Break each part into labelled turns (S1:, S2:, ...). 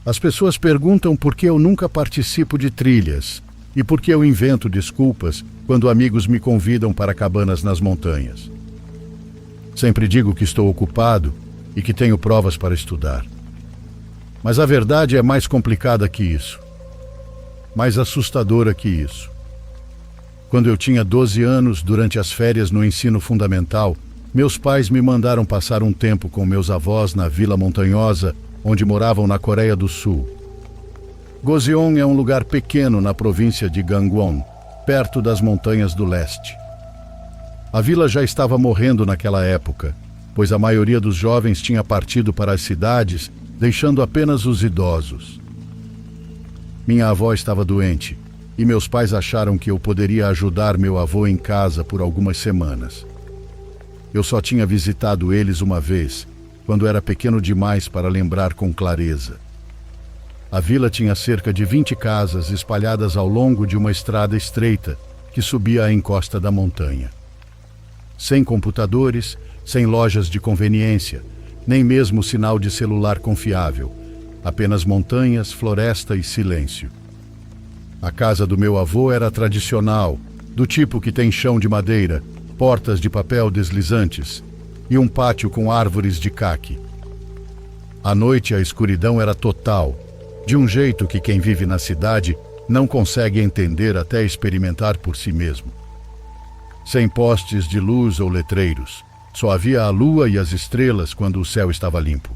S1: As pessoas perguntam por que eu nunca participo de trilhas e por que eu invento desculpas quando amigos me convidam para cabanas nas montanhas. Sempre digo que estou ocupado e que tenho provas para estudar. Mas a verdade é mais complicada que isso, mais assustadora que isso. Quando eu tinha 12 anos, durante as férias no ensino fundamental, meus pais me mandaram passar um tempo com meus avós na vila montanhosa onde moravam na Coreia do Sul. Goseong é um lugar pequeno na província de Gangwon, perto das montanhas do leste. A vila já estava morrendo naquela época, pois a maioria dos jovens tinha partido para as cidades, deixando apenas os idosos. Minha avó estava doente, e meus pais acharam que eu poderia ajudar meu avô em casa por algumas semanas. Eu só tinha visitado eles uma vez, quando era pequeno demais para lembrar com clareza. A vila tinha cerca de 20 casas espalhadas ao longo de uma estrada estreita que subia à encosta da montanha. Sem computadores, sem lojas de conveniência, nem mesmo sinal de celular confiável, apenas montanhas, floresta e silêncio. A casa do meu avô era tradicional, do tipo que tem chão de madeira, portas de papel deslizantes e um pátio com árvores de caque. À noite a escuridão era total, de um jeito que quem vive na cidade não consegue entender até experimentar por si mesmo. Sem postes de luz ou letreiros, só havia a lua e as estrelas quando o céu estava limpo.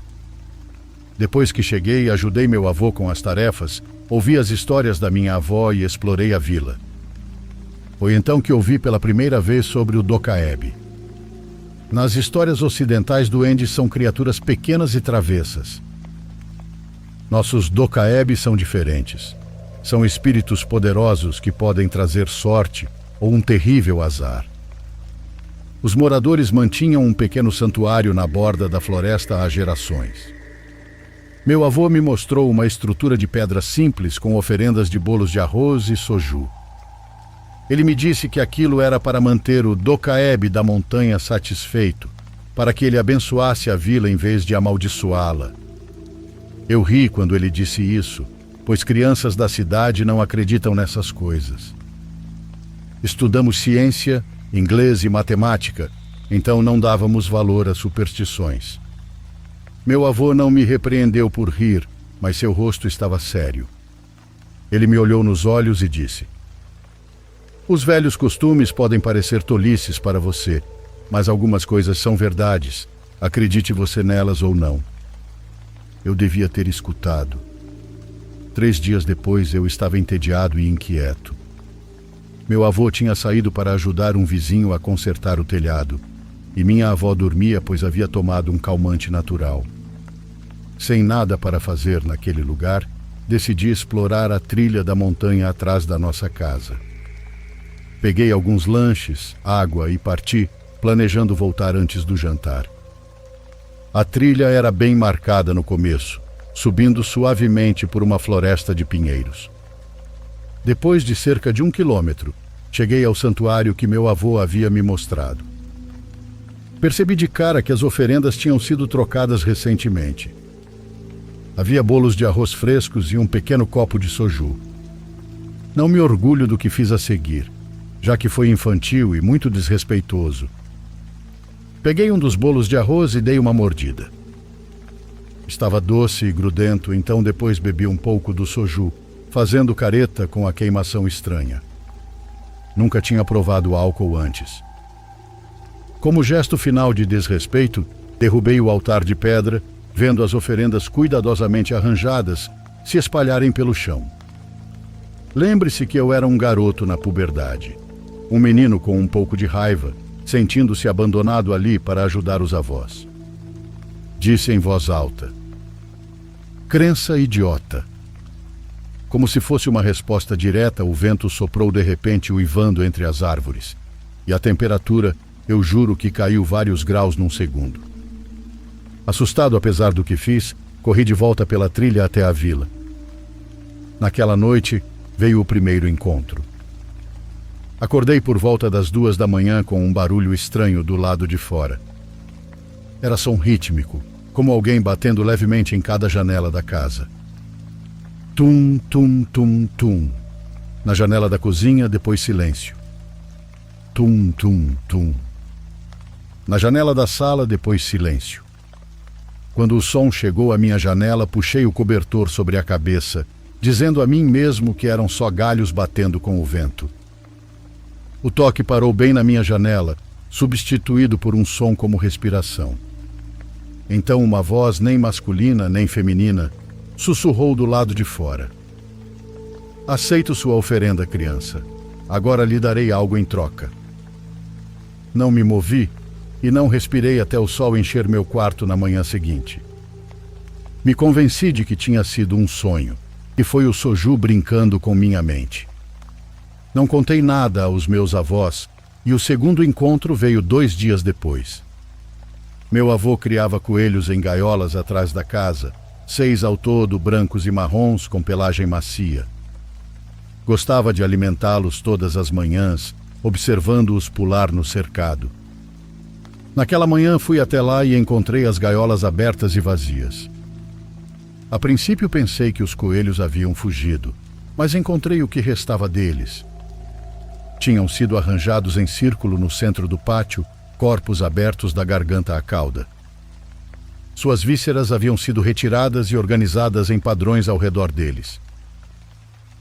S1: Depois que cheguei, ajudei meu avô com as tarefas, ouvi as histórias da minha avó e explorei a vila. Foi então que ouvi pela primeira vez sobre o Dokaeb. Nas histórias ocidentais, duendes são criaturas pequenas e travessas. Nossos Dokaeb são diferentes. São espíritos poderosos que podem trazer sorte ou um terrível azar. Os moradores mantinham um pequeno santuário na borda da floresta há gerações. Meu avô me mostrou uma estrutura de pedra simples com oferendas de bolos de arroz e soju. Ele me disse que aquilo era para manter o Dokaeb da montanha satisfeito, para que ele abençoasse a vila em vez de amaldiçoá-la. Eu ri quando ele disse isso, pois crianças da cidade não acreditam nessas coisas. Estudamos ciência, inglês e matemática, então não dávamos valor às superstições. Meu avô não me repreendeu por rir, mas seu rosto estava sério. Ele me olhou nos olhos e disse: "Os velhos costumes podem parecer tolices para você, mas algumas coisas são verdades, acredite você nelas ou não." Eu devia ter escutado. 3 dias depois eu estava entediado e inquieto. Meu avô tinha saído para ajudar um vizinho a consertar o telhado, e minha avó dormia pois havia tomado um calmante natural. Sem nada para fazer naquele lugar, decidi explorar a trilha da montanha atrás da nossa casa. Peguei alguns lanches, água e parti, planejando voltar antes do jantar. A trilha era bem marcada no começo, subindo suavemente por uma floresta de pinheiros. Depois de cerca de 1 quilômetro, cheguei ao santuário que meu avô havia me mostrado. Percebi de cara que as oferendas tinham sido trocadas recentemente. Havia bolos de arroz frescos e um pequeno copo de soju. Não me orgulho do que fiz a seguir, já que foi infantil e muito desrespeitoso. Peguei um dos bolos de arroz e dei uma mordida. Estava doce e grudento, então depois bebi um pouco do soju, fazendo careta com a queimação estranha. Nunca tinha provado álcool antes. Como gesto final de desrespeito, derrubei o altar de pedra, vendo as oferendas cuidadosamente arranjadas se espalharem pelo chão. Lembre-se que eu era um garoto na puberdade, um menino com um pouco de raiva, sentindo-se abandonado ali para ajudar os avós. Disse em voz alta: "Crença idiota." Como se fosse uma resposta direta, o vento soprou de repente uivando entre as árvores, e a temperatura, eu juro que caiu vários graus num segundo. Assustado apesar do que fiz, corri de volta pela trilha até a vila. Naquela noite, veio o primeiro encontro. Acordei por volta das 2 da manhã com um barulho estranho do lado de fora. Era som rítmico, como alguém batendo levemente em cada janela da casa. Tum, tum, tum, tum. Na janela da cozinha, depois silêncio. Tum, tum, tum. Na janela da sala, depois silêncio. Quando o som chegou à minha janela, puxei o cobertor sobre a cabeça, dizendo a mim mesmo que eram só galhos batendo com o vento. O toque parou bem na minha janela, substituído por um som como respiração. Então uma voz, nem masculina nem feminina, sussurrou do lado de fora. Aceito sua oferenda, criança. Agora lhe darei algo em troca. Não me movi e não respirei até o sol encher meu quarto na manhã seguinte. Me convenci de que tinha sido um sonho, e foi o Soju brincando com minha mente. Não contei nada aos meus avós, e o segundo encontro veio 2 dias depois. Meu avô criava coelhos em gaiolas atrás da casa, 6 ao todo, brancos e marrons, com pelagem macia. Gostava de alimentá-los todas as manhãs, observando-os pular no cercado. Naquela manhã fui até lá e encontrei as gaiolas abertas e vazias. A princípio pensei que os coelhos haviam fugido, mas encontrei o que restava deles. Tinham sido arranjados em círculo no centro do pátio, corpos abertos da garganta à cauda. Suas vísceras haviam sido retiradas e organizadas em padrões ao redor deles.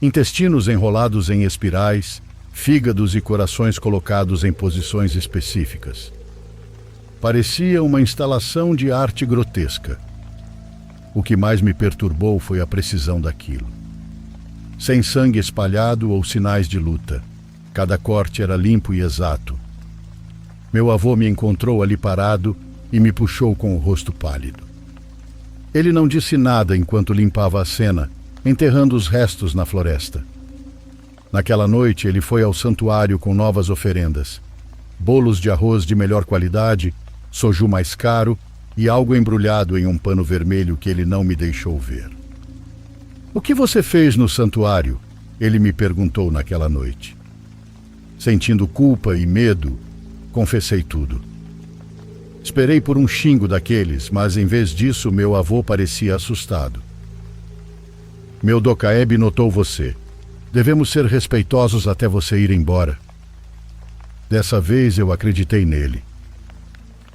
S1: Intestinos enrolados em espirais, fígados e corações colocados em posições específicas. Parecia uma instalação de arte grotesca. O que mais me perturbou foi a precisão daquilo. Sem sangue espalhado ou sinais de luta. Cada corte era limpo e exato. Meu avô me encontrou ali parado e me puxou com o rosto pálido. Ele não disse nada enquanto limpava a cena, enterrando os restos na floresta. Naquela noite ele foi ao santuário com novas oferendas. Bolos de arroz de melhor qualidade, soju mais caro e algo embrulhado em um pano vermelho que ele não me deixou ver. "O que você fez no santuário?" ele me perguntou naquela noite. Sentindo culpa e medo, confessei tudo. Esperei por um xingo daqueles, mas em vez disso meu avô parecia assustado. "Meu Dokaeb notou você. Devemos ser respeitosos até você ir embora." Dessa vez eu acreditei nele.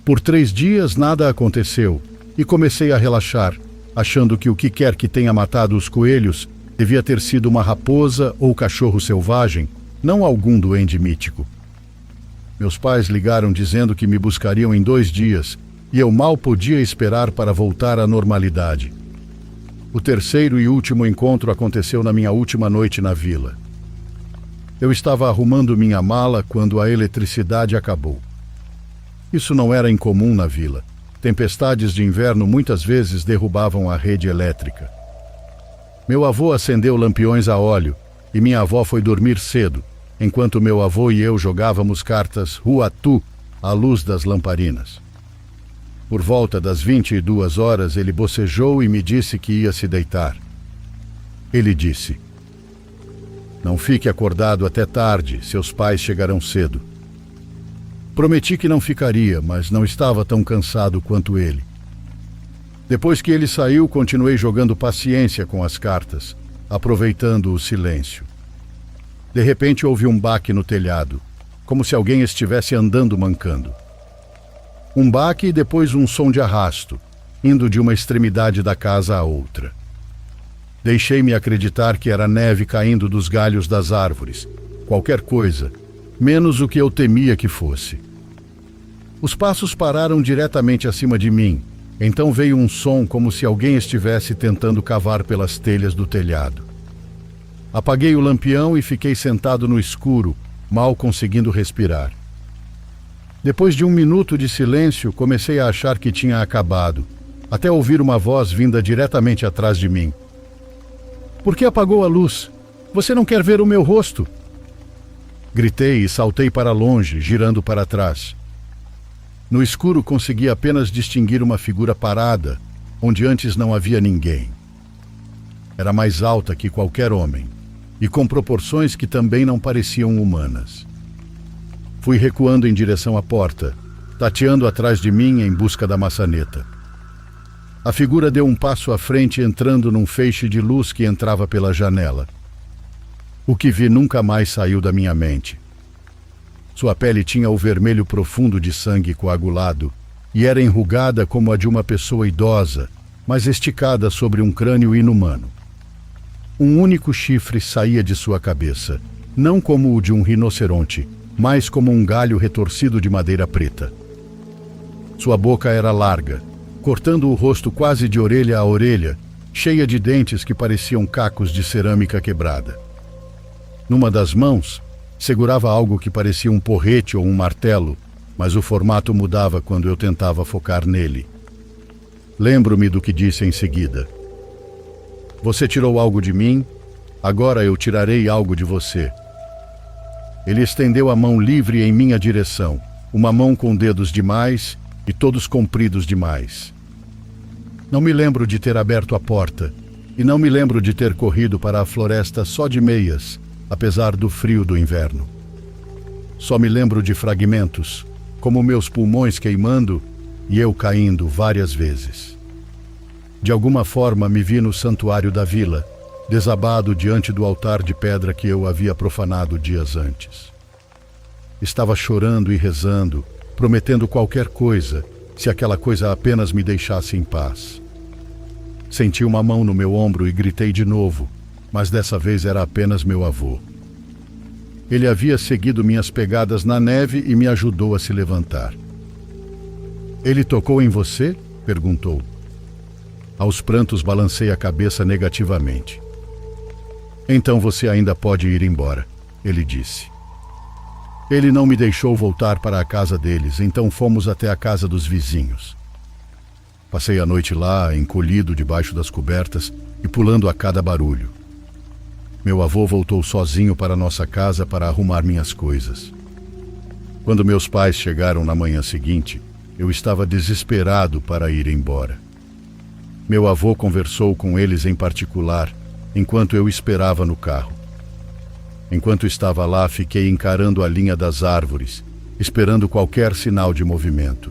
S1: Por 3 dias nada aconteceu e comecei a relaxar, achando que o que quer que tenha matado os coelhos devia ter sido uma raposa ou cachorro selvagem, não algum duende mítico. Meus pais ligaram dizendo que me buscariam em 2 dias e eu mal podia esperar para voltar à normalidade. O terceiro e último encontro aconteceu na minha última noite na vila. Eu estava arrumando minha mala quando a eletricidade acabou. Isso não era incomum na vila. Tempestades de inverno muitas vezes derrubavam a rede elétrica. Meu avô acendeu lampiões a óleo e minha avó foi dormir cedo, enquanto meu avô e eu jogávamos cartas Huatu à luz das lamparinas. Por volta das 22 horas, ele bocejou e me disse que ia se deitar. Ele disse: "Não fique acordado até tarde, seus pais chegarão cedo." Prometi que não ficaria, mas não estava tão cansado quanto ele. Depois que ele saiu, continuei jogando paciência com as cartas, aproveitando o silêncio. De repente ouvi um baque no telhado, como se alguém estivesse andando mancando. Um baque e depois um som de arrasto, indo de uma extremidade da casa à outra. Deixei-me acreditar que era neve caindo dos galhos das árvores, qualquer coisa, menos o que eu temia que fosse. Os passos pararam diretamente acima de mim, então veio um som como se alguém estivesse tentando cavar pelas telhas do telhado. Apaguei o lampião e fiquei sentado no escuro, mal conseguindo respirar. Depois de 1 minuto de silêncio, comecei a achar que tinha acabado, até ouvir uma voz vinda diretamente atrás de mim. "Por que apagou a luz? Você não quer ver o meu rosto?" Gritei e saltei para longe, girando para trás. No escuro consegui apenas distinguir uma figura parada, onde antes não havia ninguém. Era mais alta que qualquer homem, e com proporções que também não pareciam humanas. Fui recuando em direção à porta, tateando atrás de mim em busca da maçaneta. A figura deu um passo à frente, entrando num feixe de luz que entrava pela janela. O que vi nunca mais saiu da minha mente. Sua pele tinha o vermelho profundo de sangue coagulado e era enrugada como a de uma pessoa idosa, mas esticada sobre um crânio inumano. Um único chifre saía de sua cabeça, não como o de um rinoceronte, mas como um galho retorcido de madeira preta. Sua boca era larga, cortando o rosto quase de orelha a orelha, cheia de dentes que pareciam cacos de cerâmica quebrada. Numa das mãos, segurava algo que parecia um porrete ou um martelo, mas o formato mudava quando eu tentava focar nele. Lembro-me do que disse em seguida. Você tirou algo de mim, agora eu tirarei algo de você. Ele estendeu a mão livre em minha direção, uma mão com dedos demais e todos compridos demais. Não me lembro de ter aberto a porta, e não me lembro de ter corrido para a floresta só de meias, apesar do frio do inverno. Só me lembro de fragmentos, como meus pulmões queimando e eu caindo várias vezes. De alguma forma me vi no santuário da vila, desabado diante do altar de pedra que eu havia profanado dias antes. Estava chorando e rezando, prometendo qualquer coisa, se aquela coisa apenas me deixasse em paz. Senti uma mão no meu ombro e gritei de novo, mas dessa vez era apenas meu avô. Ele havia seguido minhas pegadas na neve e me ajudou a se levantar. Ele tocou em você? Perguntou. Aos prantos balancei a cabeça negativamente. Então você ainda pode ir embora, ele disse. Ele não me deixou voltar para a casa deles, então fomos até a casa dos vizinhos. Passei a noite lá, encolhido debaixo das cobertas e pulando a cada barulho. Meu avô voltou sozinho para nossa casa para arrumar minhas coisas. Quando meus pais chegaram na manhã seguinte, eu estava desesperado para ir embora. Meu avô conversou com eles em particular, enquanto eu esperava no carro. Enquanto estava lá, fiquei encarando a linha das árvores, esperando qualquer sinal de movimento.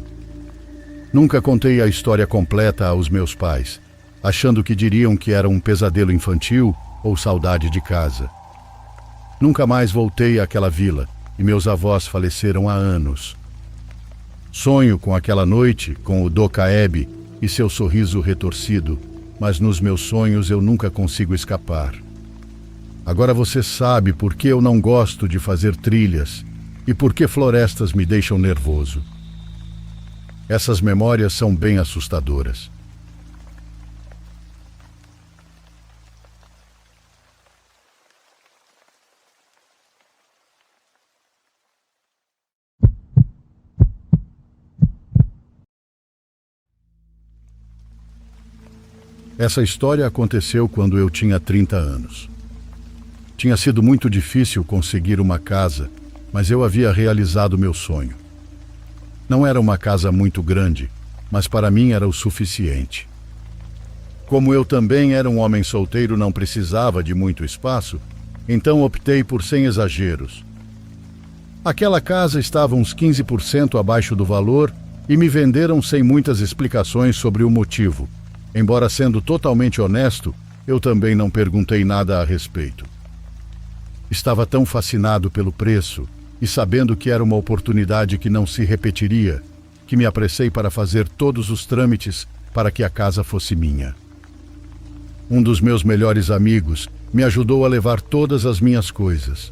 S1: Nunca contei a história completa aos meus pais, achando que diriam que era um pesadelo infantil ou saudade de casa. Nunca mais voltei àquela vila e meus avós faleceram há anos. Sonho com aquela noite, com o Docaeb e seu sorriso retorcido, mas nos meus sonhos eu nunca consigo escapar. Agora você sabe por que eu não gosto de fazer trilhas e por que florestas me deixam nervoso. Essas memórias são bem assustadoras. Essa história aconteceu quando eu tinha 30 anos. Tinha sido muito difícil conseguir uma casa, mas eu havia realizado meu sonho. Não era uma casa muito grande, mas para mim era o suficiente. Como eu também era um homem solteiro, não precisava de muito espaço, então optei por sem exageros. Aquela casa estava uns 15% abaixo do valor e me venderam sem muitas explicações sobre o motivo. Embora sendo totalmente honesto, eu também não perguntei nada a respeito. Estava tão fascinado pelo preço e sabendo que era uma oportunidade que não se repetiria, que me apressei para fazer todos os trâmites para que a casa fosse minha. Um dos meus melhores amigos me ajudou a levar todas as minhas coisas.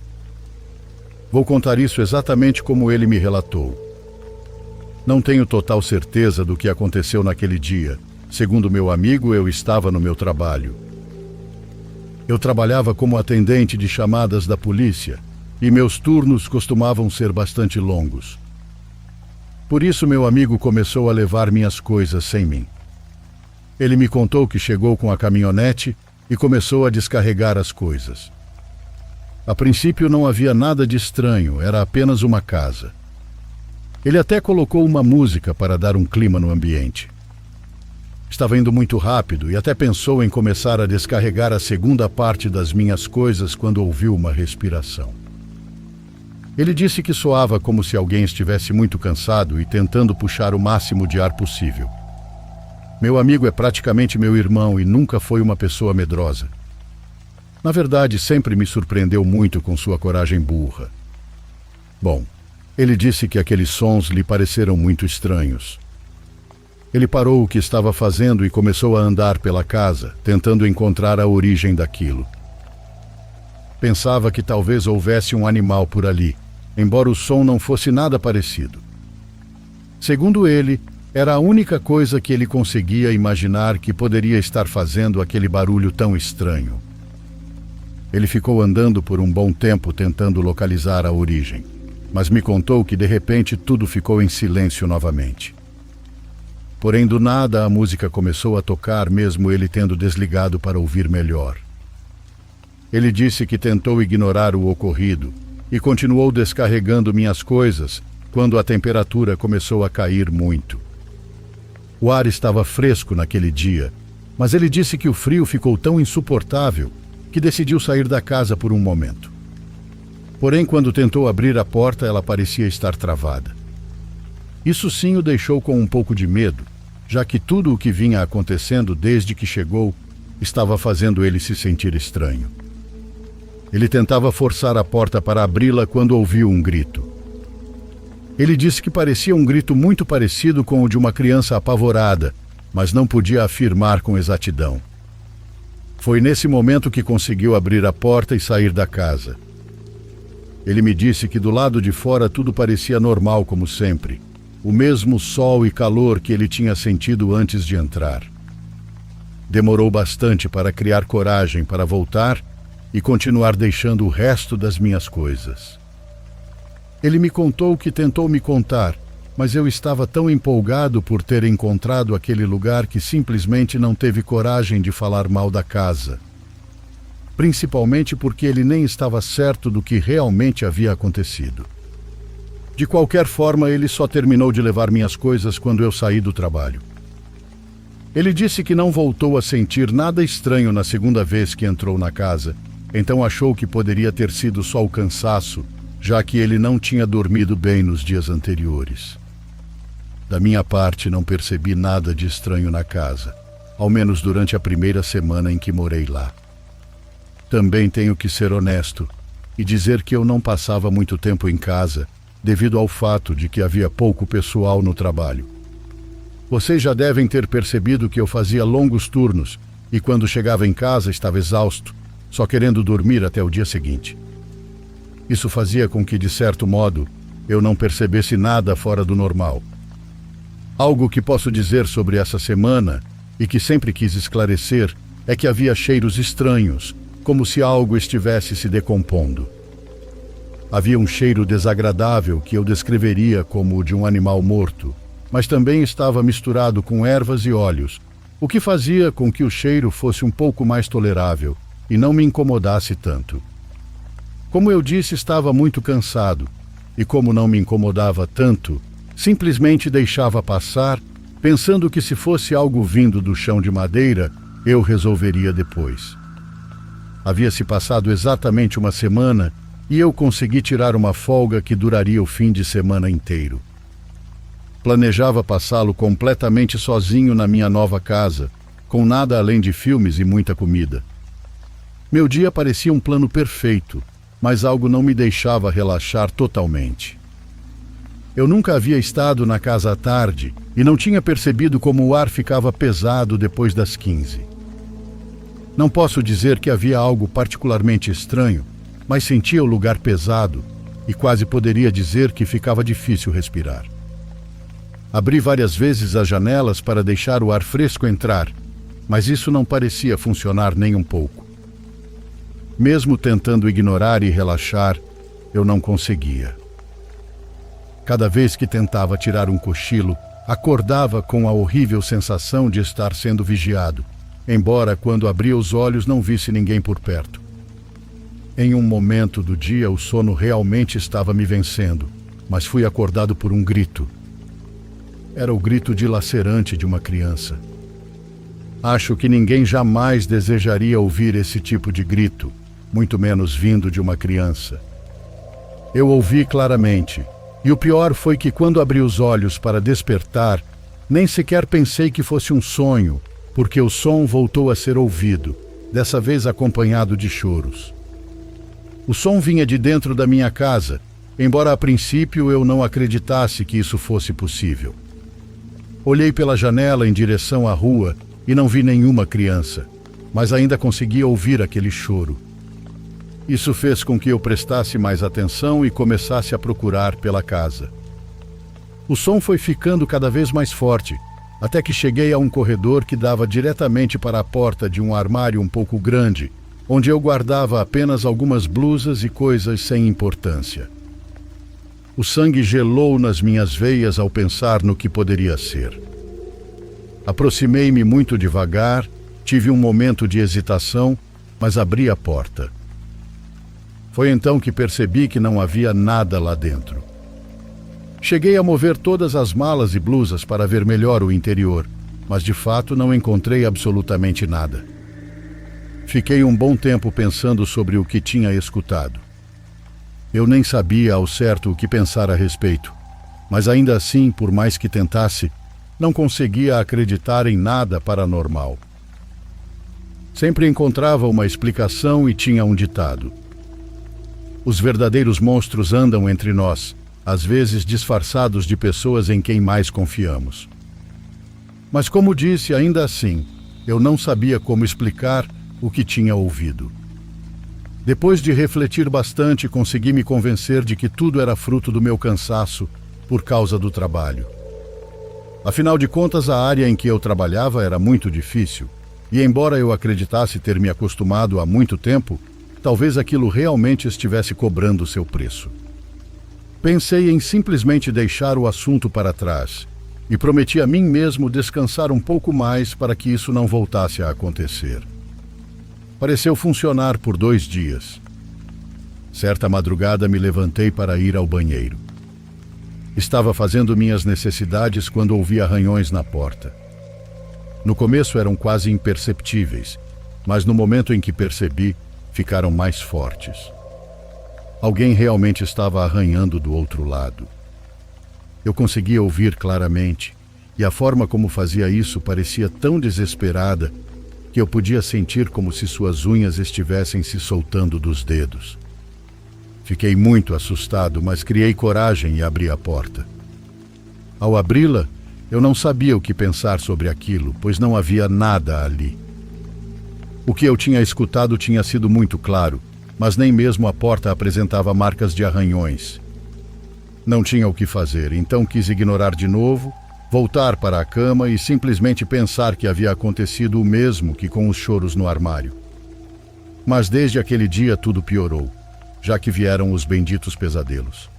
S1: Vou contar isso exatamente como ele me relatou. Não tenho total certeza do que aconteceu naquele dia. Segundo meu amigo, eu estava no meu trabalho. Eu trabalhava como atendente de chamadas da polícia e meus turnos costumavam ser bastante longos. Por isso, meu amigo começou a levar minhas coisas sem mim. Ele me contou que chegou com a caminhonete e começou a descarregar as coisas. A princípio não havia nada de estranho, era apenas uma casa. Ele até colocou uma música para dar um clima no ambiente. Estava indo muito rápido e até pensou em começar a descarregar a segunda parte das minhas coisas quando ouviu uma respiração. Ele disse que soava como se alguém estivesse muito cansado e tentando puxar o máximo de ar possível. Meu amigo é praticamente meu irmão e nunca foi uma pessoa medrosa. Na verdade, sempre me surpreendeu muito com sua coragem burra. Bom, ele disse que aqueles sons lhe pareceram muito estranhos. Ele parou o que estava fazendo e começou a andar pela casa, tentando encontrar a origem daquilo. Pensava que talvez houvesse um animal por ali, embora o som não fosse nada parecido. Segundo ele, era a única coisa que ele conseguia imaginar que poderia estar fazendo aquele barulho tão estranho. Ele ficou andando por um bom tempo tentando localizar a origem, mas me contou que de repente tudo ficou em silêncio novamente. Porém, do nada a música começou a tocar, mesmo ele tendo desligado para ouvir melhor. Ele disse que tentou ignorar o ocorrido e continuou descarregando minhas coisas quando a temperatura começou a cair muito. O ar estava fresco naquele dia, mas ele disse que o frio ficou tão insuportável que decidiu sair da casa por um momento. Porém, quando tentou abrir a porta, ela parecia estar travada. Isso sim o deixou com um pouco de medo, já que tudo o que vinha acontecendo desde que chegou estava fazendo ele se sentir estranho. Ele tentava forçar a porta para abri-la quando ouviu um grito. Ele disse que parecia um grito muito parecido com o de uma criança apavorada, mas não podia afirmar com exatidão. Foi nesse momento que conseguiu abrir a porta e sair da casa. Ele me disse que do lado de fora tudo parecia normal como sempre, o mesmo sol e calor que ele tinha sentido antes de entrar. Demorou bastante para criar coragem para voltar e continuar deixando o resto das minhas coisas. Ele me contou que tentou me contar, mas eu estava tão empolgado por ter encontrado aquele lugar que simplesmente não teve coragem de falar mal da casa. Principalmente porque ele nem estava certo do que realmente havia acontecido. De qualquer forma, ele só terminou de levar minhas coisas quando eu saí do trabalho. Ele disse que não voltou a sentir nada estranho na segunda vez que entrou na casa, então achou que poderia ter sido só o cansaço, já que ele não tinha dormido bem nos dias anteriores. Da minha parte, não percebi nada de estranho na casa, ao menos durante a primeira semana em que morei lá. Também tenho que ser honesto e dizer que eu não passava muito tempo em casa, devido ao fato de que havia pouco pessoal no trabalho. Vocês já devem ter percebido que eu fazia longos turnos e quando chegava em casa estava exausto, só querendo dormir até o dia seguinte. Isso fazia com que, de certo modo, eu não percebesse nada fora do normal. Algo que posso dizer sobre essa semana e que sempre quis esclarecer é que havia cheiros estranhos, como se algo estivesse se decompondo. Havia um cheiro desagradável que eu descreveria como o de um animal morto, mas também estava misturado com ervas e óleos, o que fazia com que o cheiro fosse um pouco mais tolerável e não me incomodasse tanto. Como eu disse, estava muito cansado, e como não me incomodava tanto, simplesmente deixava passar, pensando que se fosse algo vindo do chão de madeira, eu resolveria depois. Havia se passado exatamente uma semana e eu consegui tirar uma folga que duraria o fim de semana inteiro. Planejava passá-lo completamente sozinho na minha nova casa, com nada além de filmes e muita comida. Meu dia parecia um plano perfeito, mas algo não me deixava relaxar totalmente. Eu nunca havia estado na casa à tarde e não tinha percebido como o ar ficava pesado depois das 15. Não posso dizer que havia algo particularmente estranho, mas sentia o lugar pesado e quase poderia dizer que ficava difícil respirar. Abri várias vezes as janelas para deixar o ar fresco entrar, mas isso não parecia funcionar nem um pouco. Mesmo tentando ignorar e relaxar, eu não conseguia. Cada vez que tentava tirar um cochilo, acordava com a horrível sensação de estar sendo vigiado, embora quando abria os olhos não visse ninguém por perto. Em um momento do dia, o sono realmente estava me vencendo, mas fui acordado por um grito. Era o grito dilacerante de uma criança. Acho que ninguém jamais desejaria ouvir esse tipo de grito, muito menos vindo de uma criança. Eu ouvi claramente, e o pior foi que quando abri os olhos para despertar, Nem sequer pensei que fosse um sonho, porque o som voltou a ser ouvido, dessa vez acompanhado de choros. O som vinha de dentro da minha casa, embora a princípio eu não acreditasse que isso fosse possível. Olhei pela janela em direção à rua e não vi nenhuma criança, mas ainda conseguia ouvir aquele choro. Isso fez com que eu prestasse mais atenção e começasse a procurar pela casa. O som foi ficando cada vez mais forte, até que cheguei a um corredor que dava diretamente para a porta de um armário um pouco grande, onde eu guardava apenas algumas blusas e coisas sem importância. O sangue gelou nas minhas veias ao pensar no que poderia ser. Aproximei-me muito devagar, tive um momento de hesitação, mas abri a porta. Foi então que percebi que não havia nada lá dentro. Cheguei a mover todas as malas e blusas para ver melhor o interior, mas de fato não encontrei absolutamente nada. Fiquei um bom tempo pensando sobre o que tinha escutado. Eu nem sabia ao certo o que pensar a respeito, mas ainda assim, por mais que tentasse, não conseguia acreditar em nada paranormal. Sempre encontrava uma explicação e tinha um ditado: os verdadeiros monstros andam entre nós, às vezes disfarçados de pessoas em quem mais confiamos. Mas como disse, ainda assim, eu não sabia como explicar o que tinha ouvido. Depois de refletir bastante, consegui me convencer de que tudo era fruto do meu cansaço por causa do trabalho. Afinal de contas, a área em que eu trabalhava era muito difícil, e embora eu acreditasse ter me acostumado há muito tempo, talvez aquilo realmente estivesse cobrando seu preço. Pensei em simplesmente deixar o assunto para trás, e prometi a mim mesmo descansar um pouco mais para que isso não voltasse a acontecer. Pareceu funcionar por 2 dias. Certa madrugada me levantei para ir ao banheiro. Estava fazendo minhas necessidades quando ouvi arranhões na porta. No começo eram quase imperceptíveis, mas no momento em que percebi, ficaram mais fortes. Alguém realmente estava arranhando do outro lado. Eu conseguia ouvir claramente, e a forma como fazia isso parecia tão desesperada que eu podia sentir como se suas unhas estivessem se soltando dos dedos. Fiquei muito assustado, mas criei coragem e abri a porta. Ao abri-la, eu não sabia o que pensar sobre aquilo, pois não havia nada ali. O que eu tinha escutado tinha sido muito claro, mas nem mesmo a porta apresentava marcas de arranhões. Não tinha o que fazer, então quis ignorar de novo, voltar para a cama e simplesmente pensar que havia acontecido o mesmo que com os choros no armário. Mas desde aquele dia tudo piorou, já que vieram os benditos pesadelos.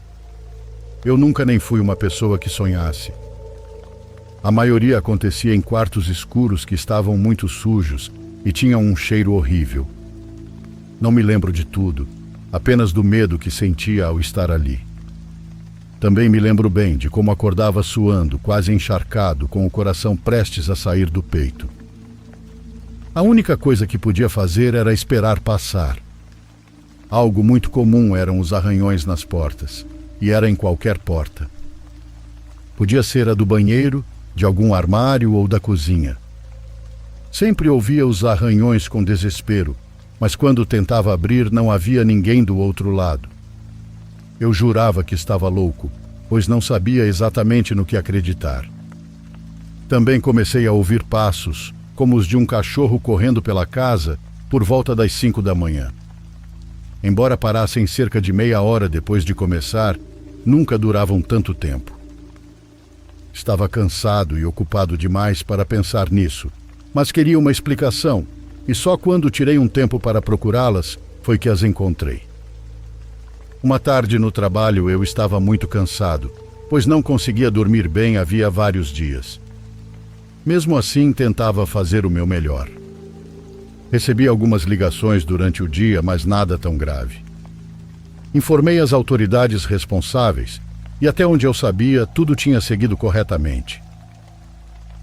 S1: Eu nunca nem fui uma pessoa que sonhasse. A maioria acontecia em quartos escuros que estavam muito sujos e tinham um cheiro horrível. Não me lembro de tudo, apenas do medo que sentia ao estar ali. Também me lembro bem de como acordava suando, quase encharcado, com o coração prestes a sair do peito. A única coisa que podia fazer era esperar passar. Algo muito comum eram os arranhões nas portas, e era em qualquer porta. Podia ser a do banheiro, de algum armário ou da cozinha. Sempre ouvia os arranhões com desespero, mas quando tentava abrir não havia ninguém do outro lado. Eu jurava que estava louco, pois não sabia exatamente no que acreditar. Também comecei a ouvir passos, como os de um cachorro correndo pela casa, por volta das 5 da manhã. Embora parassem cerca de meia hora depois de começar, nunca duravam tanto tempo. Estava cansado e ocupado demais para pensar nisso, mas queria uma explicação, e só quando tirei um tempo para procurá-las foi que as encontrei. Uma tarde no trabalho eu estava muito cansado, pois não conseguia dormir bem havia vários dias. Mesmo assim, tentava fazer o meu melhor. Recebi algumas ligações durante o dia, mas nada tão grave. Informei as autoridades responsáveis e, até onde eu sabia, tudo tinha seguido corretamente.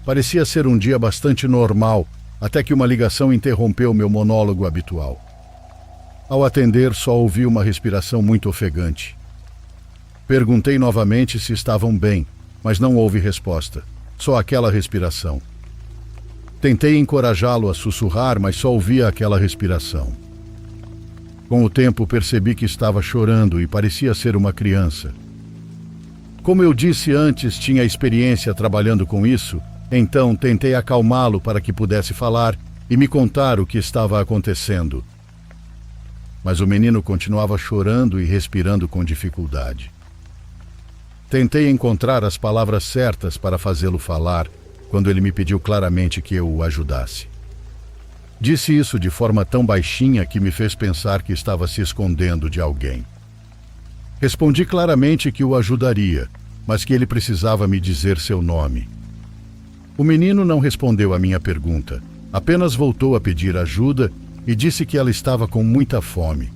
S1: Parecia ser um dia bastante normal, até que uma ligação interrompeu meu monólogo habitual. Ao atender, só ouvi uma respiração muito ofegante. Perguntei novamente se estavam bem, mas não houve resposta, só aquela respiração. Tentei encorajá-lo a sussurrar, mas só ouvia aquela respiração. Com o tempo percebi que estava chorando e parecia ser uma criança. Como eu disse antes, tinha experiência trabalhando com isso, então tentei acalmá-lo para que pudesse falar e me contar o que estava acontecendo. Mas o menino continuava chorando e respirando com dificuldade. Tentei encontrar as palavras certas para fazê-lo falar, quando ele me pediu claramente que eu o ajudasse. Disse isso de forma tão baixinha que me fez pensar que estava se escondendo de alguém. Respondi claramente que o ajudaria, mas que ele precisava me dizer seu nome. O menino não respondeu à minha pergunta, apenas voltou a pedir ajuda e disse que ela estava com muita fome.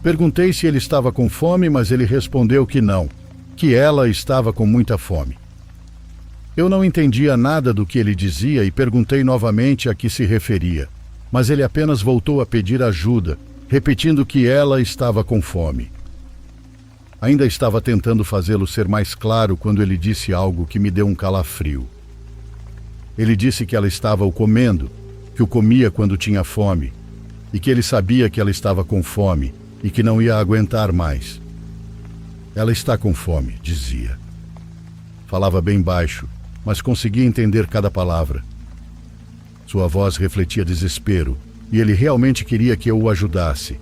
S1: Perguntei se ele estava com fome, mas ele respondeu que não, que ela estava com muita fome. Eu não entendia nada do que ele dizia e perguntei novamente a que se referia, mas ele apenas voltou a pedir ajuda, repetindo que ela estava com fome. Ainda estava tentando fazê-lo ser mais claro quando ele disse algo que me deu um calafrio. Ele disse que ela estava o comendo, que o comia quando tinha fome, e que ele sabia que ela estava com fome e que não ia aguentar mais. Ela está com fome, dizia. Falava bem baixo, mas conseguia entender cada palavra. Sua voz refletia desespero, e ele realmente queria que eu o ajudasse.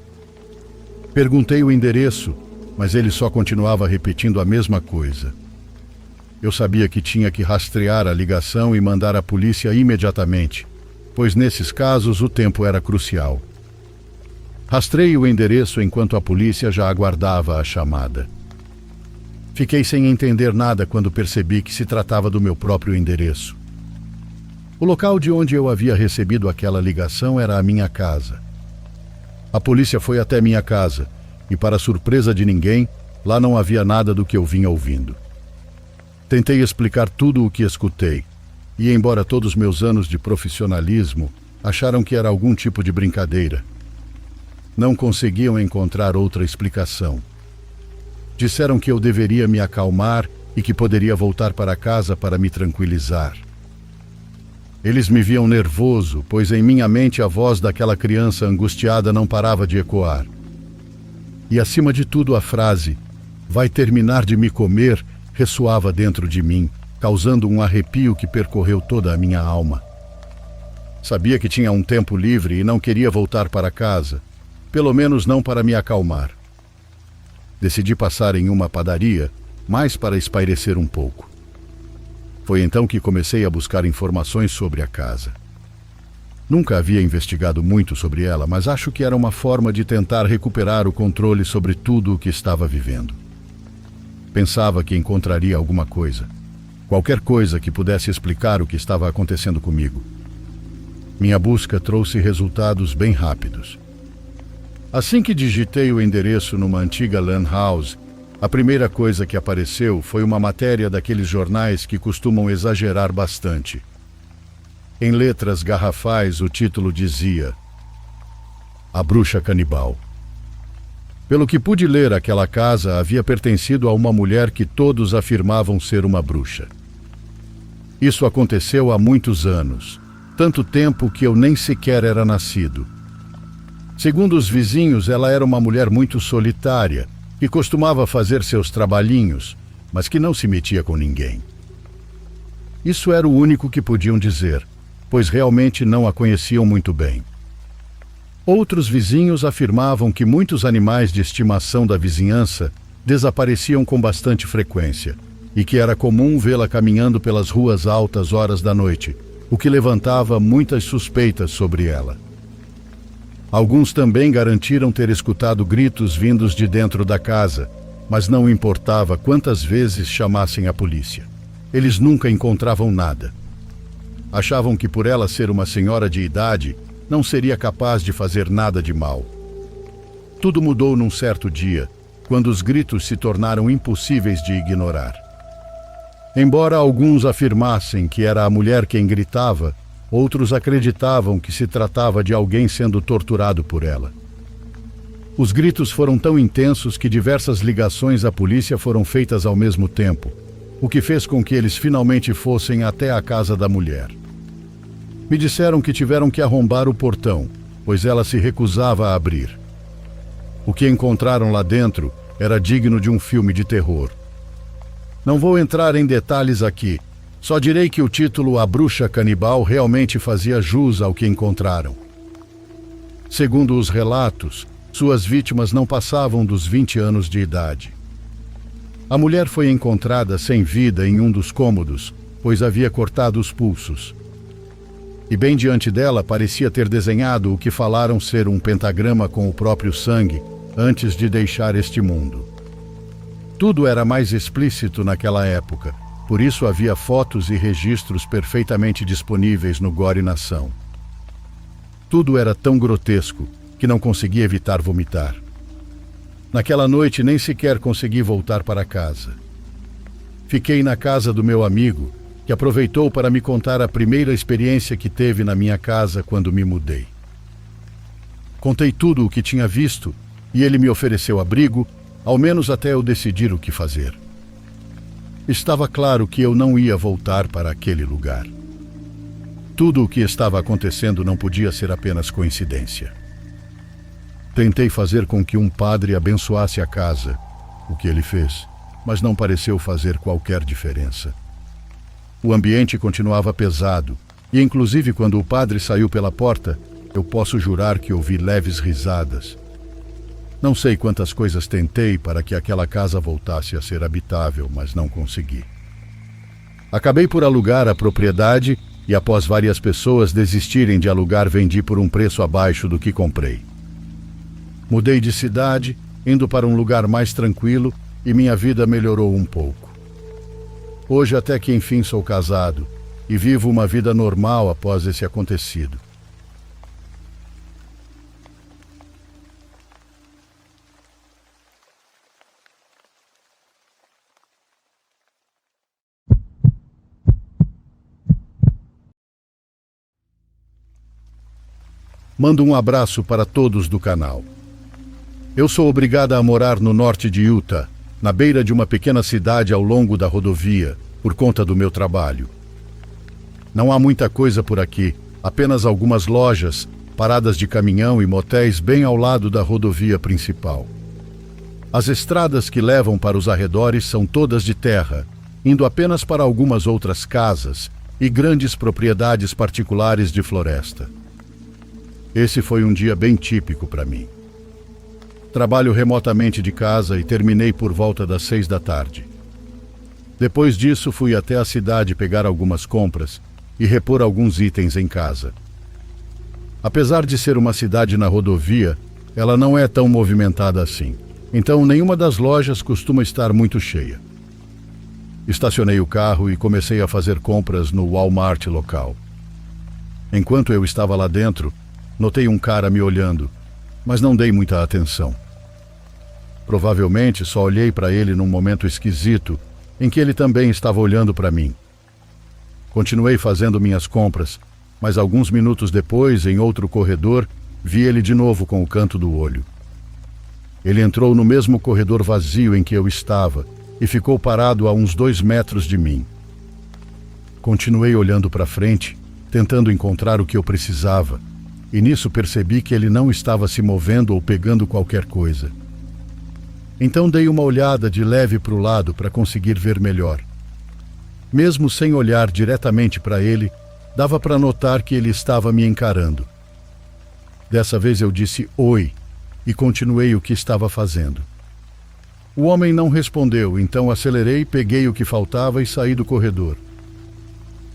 S1: Perguntei o endereço, mas ele só continuava repetindo a mesma coisa. Eu sabia que tinha que rastrear a ligação e mandar a polícia imediatamente, pois nesses casos o tempo era crucial. Rastrei o endereço enquanto a polícia já aguardava a chamada. Fiquei sem entender nada quando percebi que se tratava do meu próprio endereço. O local de onde eu havia recebido aquela ligação era a minha casa. A polícia foi até minha casa e, para surpresa de ninguém, lá não havia nada do que eu vinha ouvindo. Tentei explicar tudo o que escutei, e embora todos meus anos de profissionalismo acharam que era algum tipo de brincadeira, não conseguiam encontrar outra explicação. Disseram que eu deveria me acalmar e que poderia voltar para casa para me tranquilizar. Eles me viam nervoso, pois em minha mente a voz daquela criança angustiada não parava de ecoar. E acima de tudo a frase, "vai terminar de me comer", ressoava dentro de mim, causando um arrepio que percorreu toda a minha alma. Sabia que tinha um tempo livre e não queria voltar para casa, pelo menos não para me acalmar. Decidi passar em uma padaria, mais para espairecer um pouco. Foi então que comecei a buscar informações sobre a casa. Nunca havia investigado muito sobre ela, mas acho que era uma forma de tentar recuperar o controle sobre tudo o que estava vivendo. Pensava que encontraria alguma coisa, qualquer coisa que pudesse explicar o que estava acontecendo comigo. Minha busca trouxe resultados bem rápidos. Assim que digitei o endereço numa antiga lan house, a primeira coisa que apareceu foi uma matéria daqueles jornais que costumam exagerar bastante. Em letras garrafais, o título dizia: A Bruxa Canibal. Pelo que pude ler, aquela casa havia pertencido a uma mulher que todos afirmavam ser uma bruxa. Isso aconteceu há muitos anos, tanto tempo que eu nem sequer era nascido. Segundo os vizinhos, ela era uma mulher muito solitária, que costumava fazer seus trabalhinhos, mas que não se metia com ninguém. Isso era o único que podiam dizer, pois realmente não a conheciam muito bem. Outros vizinhos afirmavam que muitos animais de estimação da vizinhança desapareciam com bastante frequência, e que era comum vê-la caminhando pelas ruas altas horas da noite, o que levantava muitas suspeitas sobre ela. Alguns também garantiram ter escutado gritos vindos de dentro da casa, mas não importava quantas vezes chamassem a polícia. Eles nunca encontravam nada. Achavam que por ela ser uma senhora de idade, não seria capaz de fazer nada de mal. Tudo mudou num certo dia, quando os gritos se tornaram impossíveis de ignorar. Embora alguns afirmassem que era a mulher quem gritava, outros acreditavam que se tratava de alguém sendo torturado por ela. Os gritos foram tão intensos que diversas ligações à polícia foram feitas ao mesmo tempo, o que fez com que eles finalmente fossem até a casa da mulher. Me disseram que tiveram que arrombar o portão, pois ela se recusava a abrir. O que encontraram lá dentro era digno de um filme de terror. Não vou entrar em detalhes aqui, só direi que o título A Bruxa Canibal realmente fazia jus ao que encontraram. Segundo os relatos, suas vítimas não passavam dos 20 anos de idade. A mulher foi encontrada sem vida em um dos cômodos, pois havia cortado os pulsos. E bem diante dela parecia ter desenhado o que falaram ser um pentagrama com o próprio sangue antes de deixar este mundo. Tudo era mais explícito naquela época, por isso havia fotos e registros perfeitamente disponíveis no Gore Nação. Tudo era tão grotesco que não conseguia evitar vomitar. Naquela noite nem sequer consegui voltar para casa. Fiquei na casa do meu amigo, que aproveitou para me contar a primeira experiência que teve na minha casa quando me mudei. Contei tudo o que tinha visto e ele me ofereceu abrigo, ao menos até eu decidir o que fazer. Estava claro que eu não ia voltar para aquele lugar. Tudo o que estava acontecendo não podia ser apenas coincidência. Tentei fazer com que um padre abençoasse a casa, o que ele fez, mas não pareceu fazer qualquer diferença. O ambiente continuava pesado, e inclusive quando o padre saiu pela porta, eu posso jurar que ouvi leves risadas. Não sei quantas coisas tentei para que aquela casa voltasse a ser habitável, mas não consegui. Acabei por alugar a propriedade e, após várias pessoas desistirem de alugar, vendi por um preço abaixo do que comprei. Mudei de cidade, indo para um lugar mais tranquilo, e minha vida melhorou um pouco. Hoje até que enfim sou casado e vivo uma vida normal após esse acontecido. Mando um abraço para todos do canal. Eu sou obrigada a morar no norte de Utah, na beira de uma pequena cidade ao longo da rodovia, por conta do meu trabalho. Não há muita coisa por aqui, apenas algumas lojas, paradas de caminhão e motéis bem ao lado da rodovia principal. As estradas que levam para os arredores são todas de terra, indo apenas para algumas outras casas e grandes propriedades particulares de floresta. Esse foi um dia bem típico para mim. Trabalho remotamente de casa e terminei por volta das 6 da tarde. Depois disso, fui até a cidade pegar algumas compras e repor alguns itens em casa. Apesar de ser uma cidade na rodovia, ela não é tão movimentada assim. Então, nenhuma das lojas costuma estar muito cheia. Estacionei o carro e comecei a fazer compras no Walmart local. Enquanto eu estava lá dentro, notei um cara me olhando, mas não dei muita atenção. Provavelmente só olhei para ele num momento esquisito, em que ele também estava olhando para mim. Continuei fazendo minhas compras, mas alguns minutos depois, em outro corredor, vi ele de novo com o canto do olho. Ele entrou no mesmo corredor vazio em que eu estava e ficou parado a uns 2 metros de mim. Continuei olhando para frente, tentando encontrar o que eu precisava, e nisso percebi que ele não estava se movendo ou pegando qualquer coisa. Então dei uma olhada de leve para o lado para conseguir ver melhor. Mesmo sem olhar diretamente para ele, dava para notar que ele estava me encarando. Dessa vez eu disse oi e continuei o que estava fazendo. O homem não respondeu, então acelerei, peguei o que faltava e saí do corredor.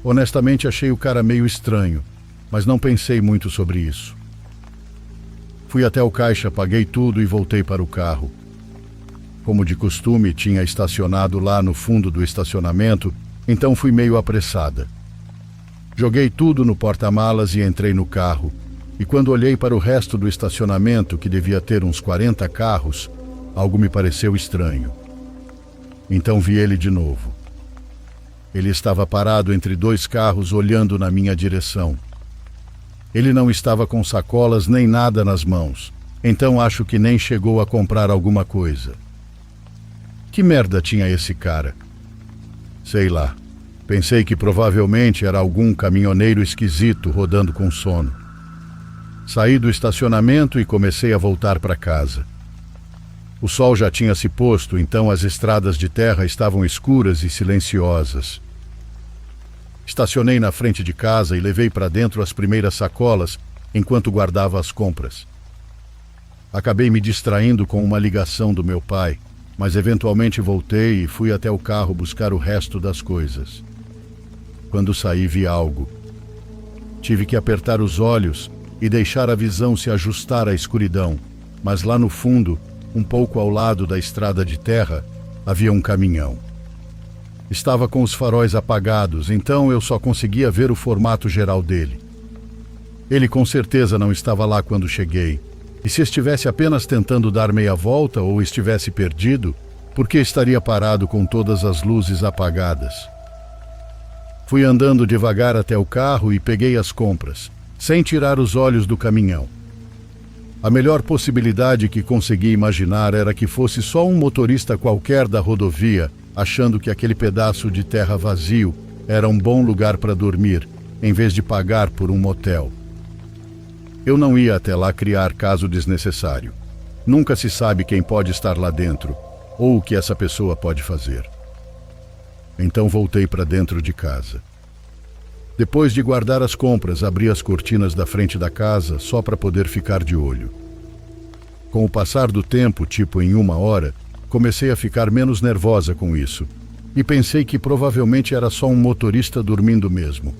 S1: Honestamente, achei o cara meio estranho, mas não pensei muito sobre isso. Fui até o caixa, paguei tudo e voltei para o carro. Como de costume, tinha estacionado lá no fundo do estacionamento, então fui meio apressada. Joguei tudo no porta-malas e entrei no carro, e quando olhei para o resto do estacionamento, que devia ter uns 40 carros, algo me pareceu estranho. Então vi ele de novo. Ele estava parado entre 2 carros olhando na minha direção. Ele não estava com sacolas nem nada nas mãos, então acho que nem chegou a comprar alguma coisa. Que merda tinha esse cara? Sei lá. Pensei que provavelmente era algum caminhoneiro esquisito rodando com sono. Saí do estacionamento e comecei a voltar para casa. O sol já tinha se posto, então as estradas de terra estavam escuras e silenciosas. Estacionei na frente de casa e levei para dentro as primeiras sacolas enquanto guardava as compras. Acabei me distraindo com uma ligação do meu pai, mas eventualmente voltei e fui até o carro buscar o resto das coisas. Quando saí, vi algo. Tive que apertar os olhos e deixar a visão se ajustar à escuridão, mas lá no fundo, um pouco ao lado da estrada de terra, havia um caminhão. Estava com os faróis apagados, então eu só conseguia ver o formato geral dele. Ele com certeza não estava lá quando cheguei, e se estivesse apenas tentando dar meia volta ou estivesse perdido, por que estaria parado com todas as luzes apagadas? Fui andando devagar até o carro e peguei as compras, sem tirar os olhos do caminhão. A melhor possibilidade que consegui imaginar era que fosse só um motorista qualquer da rodovia, achando que aquele pedaço de terra vazio era um bom lugar para dormir, em vez de pagar por um motel. Eu não ia até lá criar caso desnecessário. Nunca se sabe quem pode estar lá dentro, ou o que essa pessoa pode fazer. Então voltei para dentro de casa. Depois de guardar as compras, abri as cortinas da frente da casa só para poder ficar de olho. Com o passar do tempo, tipo em 1 hora, comecei a ficar menos nervosa com isso e pensei que provavelmente era só um motorista dormindo mesmo.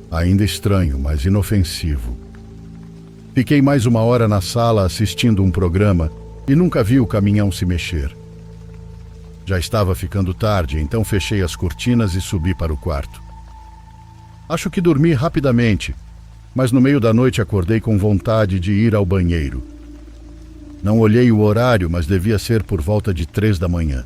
S1: Ainda estranho, mas inofensivo. Fiquei mais 1 hora na sala assistindo um programa e nunca vi o caminhão se mexer. Já estava ficando tarde, então fechei as cortinas e subi para o quarto. Acho que dormi rapidamente, mas no meio da noite acordei com vontade de ir ao banheiro. Não olhei o horário, mas devia ser por volta de 3 da manhã.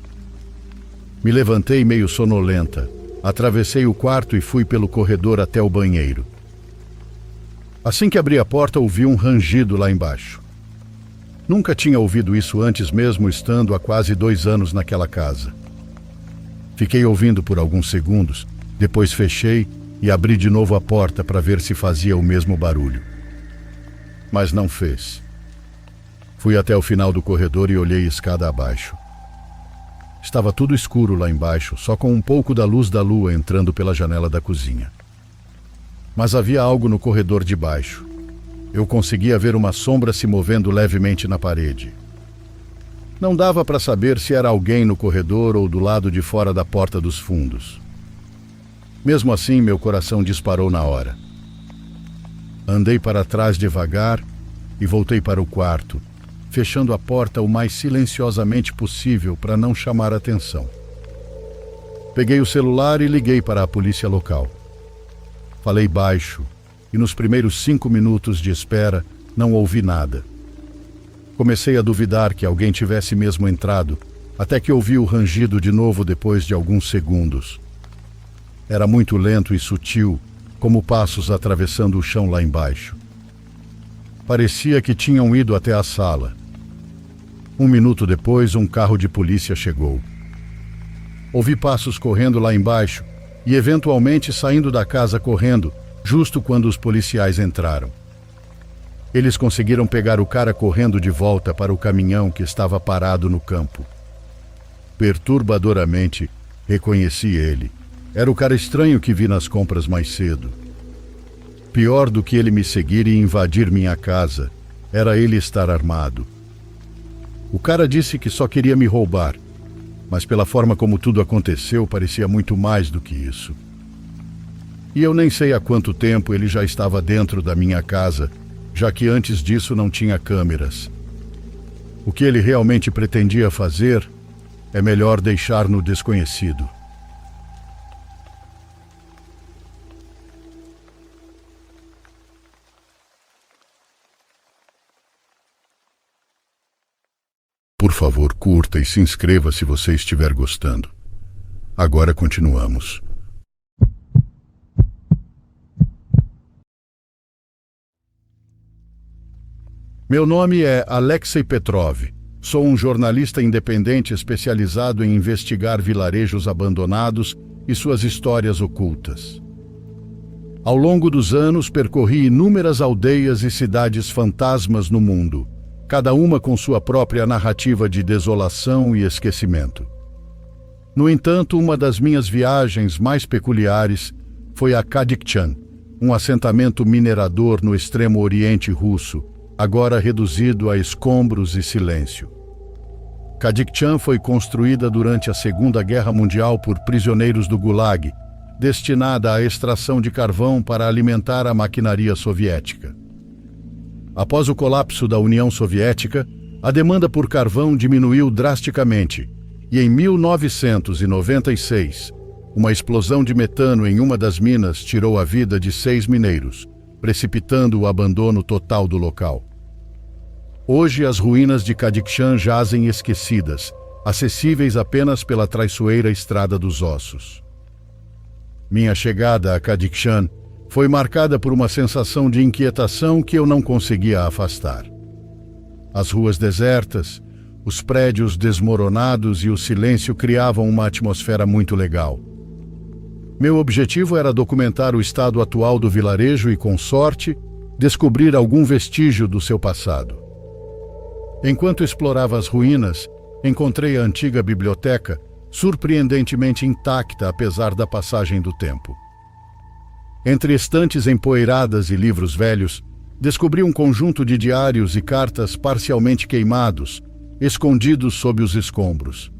S1: Me levantei meio sonolenta, atravessei o quarto e fui pelo corredor até o banheiro. Assim que abri a porta, ouvi um rangido lá embaixo. Nunca tinha ouvido isso antes, mesmo estando há quase 2 anos naquela casa. Fiquei ouvindo por alguns segundos, depois fechei e abri de novo a porta para ver se fazia o mesmo barulho. Mas não fez. Fui até o final do corredor e olhei escada abaixo. Estava tudo escuro lá embaixo, só com um pouco da luz da lua entrando pela janela da cozinha. Mas havia algo no corredor de baixo. Eu conseguia ver uma sombra se movendo levemente na parede. Não dava para saber se era alguém no corredor ou do lado de fora da porta dos fundos. Mesmo assim, meu coração disparou na hora. Andei para trás devagar e voltei para o quarto, fechando a porta o mais silenciosamente possível para não chamar atenção. Peguei o celular e liguei para a polícia local. Falei baixo e nos primeiros 5 minutos de espera não ouvi nada. Comecei a duvidar que alguém tivesse mesmo entrado, até que ouvi o rangido de novo depois de alguns segundos. Era muito lento e sutil, como passos atravessando o chão lá embaixo. Parecia que tinham ido até a sala. 1 minuto depois, um carro de polícia chegou. Ouvi passos correndo lá embaixo e eventualmente saindo da casa correndo, justo quando os policiais entraram. Eles conseguiram pegar o cara correndo de volta para o caminhão que estava parado no campo. Perturbadoramente, reconheci ele. Era o cara estranho que vi nas compras mais cedo. Pior do que ele me seguir e invadir minha casa, era ele estar armado. O cara disse que só queria me roubar, mas pela forma como tudo aconteceu, parecia muito mais do que isso. E eu nem sei há quanto tempo ele já estava dentro da minha casa, já que antes disso não tinha câmeras. O que ele realmente pretendia fazer é melhor deixar no desconhecido. Por favor, curta e se inscreva se você estiver gostando. Agora continuamos. Meu nome é Alexei Petrov Sou um jornalista independente especializado em investigar vilarejos abandonados e suas histórias ocultas. Ao longo dos anos, percorri inúmeras aldeias e cidades fantasmas no mundo, cada uma com sua própria narrativa de desolação e esquecimento. No entanto, uma das minhas viagens mais peculiares foi a Kadiktchan, um assentamento minerador no extremo oriente russo, agora reduzido a escombros e silêncio. Kadiktchan foi construída durante a Segunda Guerra Mundial por prisioneiros do Gulag, destinada à extração de carvão para alimentar a maquinaria soviética. Após o colapso da União Soviética, a demanda por carvão diminuiu drasticamente e, em 1996, uma explosão de metano em uma das minas tirou a vida de 6 mineiros, precipitando o abandono total do local. Hoje, as ruínas de Kadiktchan jazem esquecidas, acessíveis apenas pela traiçoeira Estrada dos Ossos. Minha chegada a Kadiktchan foi marcada por uma sensação de inquietação que eu não conseguia afastar. As ruas desertas, os prédios desmoronados e o silêncio criavam uma atmosfera muito legal. Meu objetivo era documentar o estado atual do vilarejo e, com sorte, descobrir algum vestígio do seu passado. Enquanto explorava as ruínas, encontrei a antiga biblioteca, surpreendentemente intacta apesar da passagem do tempo. Entre estantes empoeiradas e livros velhos, descobri um conjunto de diários e cartas parcialmente queimados, escondidos sob os escombros.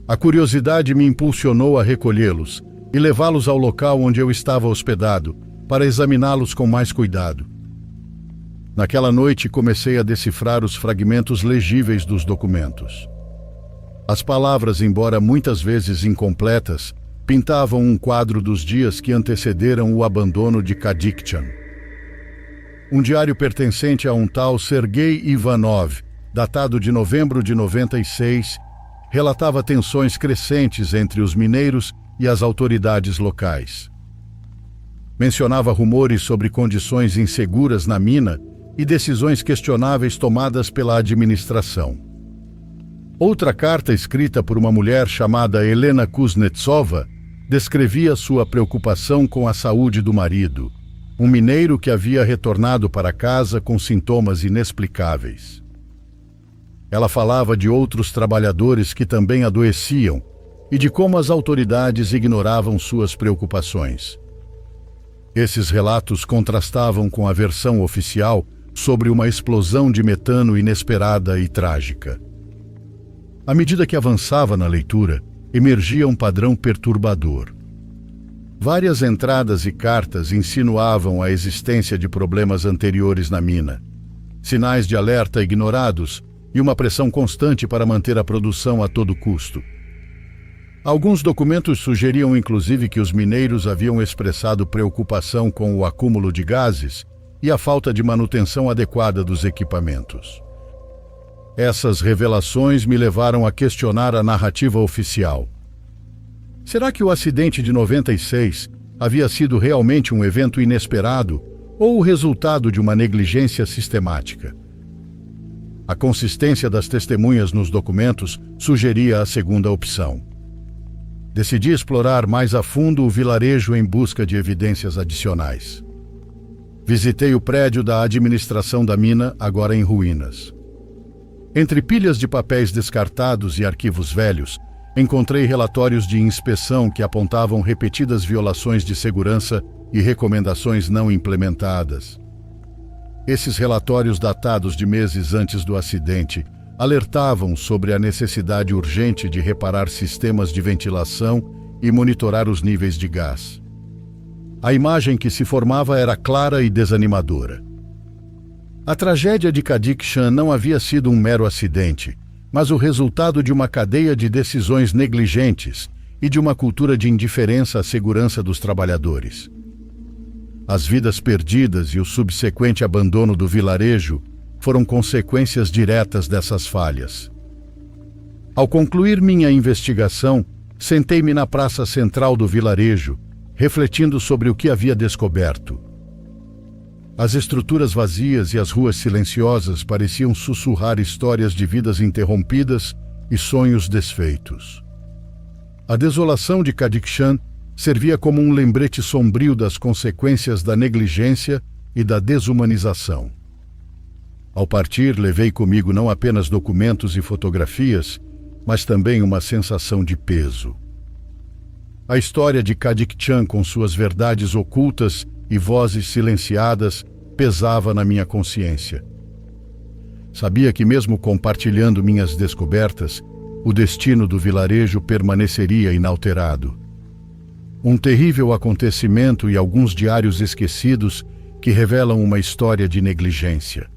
S1: A curiosidade me impulsionou a recolhê-los e levá-los ao local onde eu estava hospedado, para examiná-los com mais cuidado. Naquela noite comecei a decifrar os fragmentos legíveis dos documentos. As palavras, embora muitas vezes incompletas, pintavam um quadro dos dias que antecederam o abandono de Kadiktchan. Um diário pertencente a um tal Sergei Ivanov, datado de novembro de 96, relatava tensões crescentes entre os mineiros e as autoridades locais. Mencionava rumores sobre condições inseguras na mina e decisões questionáveis tomadas pela administração. Outra carta, escrita por uma mulher chamada Helena Kuznetsova, descrevia sua preocupação com a saúde do marido, um mineiro que havia retornado para casa com sintomas inexplicáveis. Ela falava de outros trabalhadores que também adoeciam e de como as autoridades ignoravam suas preocupações. Esses relatos contrastavam com a versão oficial sobre uma explosão de metano inesperada e trágica. À medida que avançava na leitura, emergia um padrão perturbador. Várias entradas e cartas insinuavam a existência de problemas anteriores na mina, sinais de alerta ignorados e uma pressão constante para manter a produção a todo custo. Alguns documentos sugeriam inclusive que os mineiros haviam expressado preocupação com o acúmulo de gases e a falta de manutenção adequada dos equipamentos. Essas revelações me levaram a questionar a narrativa oficial. Será que o acidente de 96 havia sido realmente um evento inesperado ou o resultado de uma negligência sistemática? A consistência das testemunhas nos documentos sugeria a segunda opção. Decidi explorar mais a fundo o vilarejo em busca de evidências adicionais. Visitei o prédio da administração da mina, agora em ruínas. Entre pilhas de papéis descartados e arquivos velhos, encontrei relatórios de inspeção que apontavam repetidas violações de segurança e recomendações não implementadas. Esses relatórios, datados de meses antes do acidente, alertavam sobre a necessidade urgente de reparar sistemas de ventilação e monitorar os níveis de gás. A imagem que se formava era clara e desanimadora. A tragédia de Kadiktchan não havia sido um mero acidente, mas o resultado de uma cadeia de decisões negligentes e de uma cultura de indiferença à segurança dos trabalhadores. As vidas perdidas e o subsequente abandono do vilarejo foram consequências diretas dessas falhas. Ao concluir minha investigação, sentei-me na praça central do vilarejo, refletindo sobre o que havia descoberto. As estruturas vazias e as ruas silenciosas pareciam sussurrar histórias de vidas interrompidas e sonhos desfeitos. A desolação de Cadicchã servia como um lembrete sombrio das consequências da negligência e da desumanização. Ao partir, levei comigo não apenas documentos e fotografias, mas também uma sensação de peso. A história de Cadicchã, com suas verdades ocultas e vozes silenciadas, pesava na minha consciência. Sabia que, mesmo compartilhando minhas descobertas, o destino do vilarejo permaneceria inalterado. Um terrível acontecimento e alguns diários esquecidos que revelam uma história de negligência.